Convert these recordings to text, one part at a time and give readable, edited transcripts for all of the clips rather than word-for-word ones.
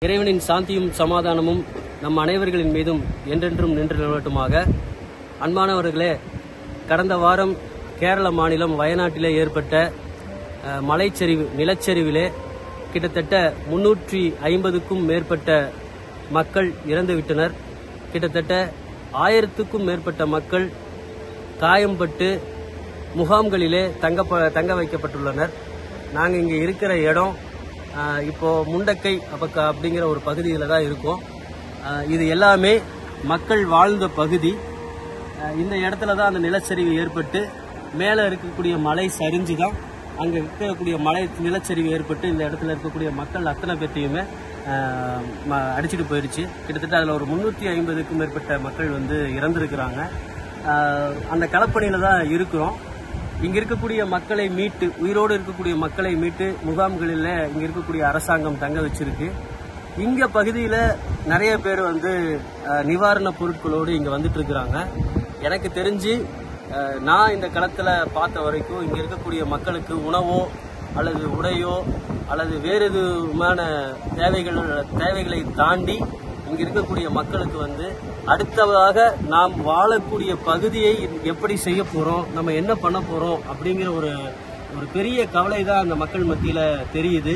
இறைவனின் சாந்தியும் சமாதானமும் நம் அனைவர்களின் மீதும் என்றென்றும் நின்று நிலவட்டுமாக. அன்பானவர்களே, கடந்த வாரம் கேரள மாநிலம் வயநாட்டிலே ஏற்பட்ட நிலச்சரிவிலே கிட்டத்தட்ட 350க்கும் மேற்பட்ட மக்கள் இறந்துவிட்டனர். கிட்டத்தட்ட 1000க்கும் மேற்பட்ட மக்கள் காயம்பட்டு முகாம்களிலே தங்க வைக்கப்பட்டுள்ளனர். நாங்கள் இங்கே இருக்கிற இடம் இப்போ முண்டக்கை அப்படிங்கிற ஒரு பகுதியில் தான் இருக்கோம். இது எல்லாமே மக்கள் வாழ்ந்த பகுதி. இந்த இடத்துல தான் அந்த நிலச்சரிவு ஏற்பட்டு மேலே இருக்கக்கூடிய மலை சரிஞ்சு தான் அங்கே இருக்கக்கூடிய நிலச்சரிவு ஏற்பட்டு இந்த இடத்துல இருக்கக்கூடிய மக்கள் அத்தனை பேர்த்தையுமே அடிச்சுட்டு போயிடுச்சு. கிட்டத்தட்ட அதில் ஒரு 350க்கும் மேற்பட்ட மக்கள் இறந்துருக்கிறாங்க. அந்த களப்பணியில் தான் இருக்கிறோம். இங்க இருக்கக்கூடிய மக்களை மீட்டு, உயிரோடு இருக்கக்கூடிய மக்களை மீட்டு முகாம்களில் இங்க இருக்கக்கூடிய அரசாங்கம் தங்க வச்சிருக்கு. இங்க பகுதியில நிறைய பேர் நிவாரண பொருட்களோடு இங்க வந்துட்டு இருக்கிறாங்க. எனக்கு தெரிஞ்சு நான் இந்த களத்துல பார்த்த வரைக்கும் இங்க இருக்கக்கூடிய மக்களுக்கு உணவோ அல்லது உடையோ அல்லது வேறு எதுமான தேவைகளை தாண்டி இங்க இருக்கக்கூடிய மக்களுக்கு அடுத்ததாக நாம் வாழக்கூடிய பகுதியை எப்படி செய்ய போறோம், நம்ம என்ன பண்ண போறோம் அப்படிங்கிற ஒரு பெரிய கவலை தான் அந்த மக்கள் மத்தியில தெரியுது.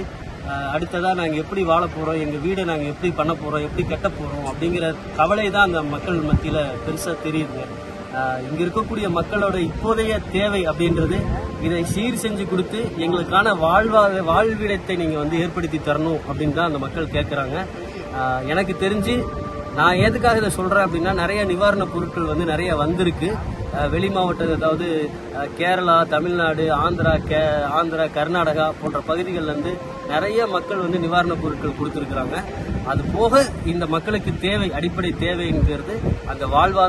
அடுத்ததா நாங்க எப்படி வாழ போறோம், எங்க வீடை நாங்க எப்படி பண்ண போறோம், எப்படி கட்ட போறோம் அப்படிங்கிற கவலை தான் அந்த மக்கள் மத்தியில பெருசா தெரியுது. இங்க இருக்கக்கூடிய மக்களோட இப்போதைய தேவை அப்படின்றது இதை சீர் செஞ்சு கொடுத்து எங்களுக்கான வாழ்விடத்தை நீங்க ஏற்படுத்தி தரணும் அப்படின்னு தான் அந்த மக்கள் கேட்கறாங்க. எனக்கு தெரிஞ்சு நான் எதுக்காக இதை சொல்றேன் அப்படின்னா, நிறைய நிவாரண பொருட்கள் நிறைய வந்திருக்கு. வெளி மாவட்டம், அதாவது கேரளா, தமிழ்நாடு, ஆந்திரா, கர்நாடகா போன்ற பகுதிகளில் நிறைய மக்கள் நிவாரண பொருட்கள் கொடுத்துருக்குறாங்க. அது போக இந்த மக்களுக்கு அடிப்படை தேவைங்கிறது அந்த வாழ்வை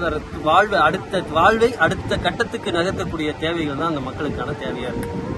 அடுத்த கட்டத்துக்கு நகர்த்தக்கூடிய தேவைகள் தான் அந்த மக்களுக்கான தேவையா இருக்கு.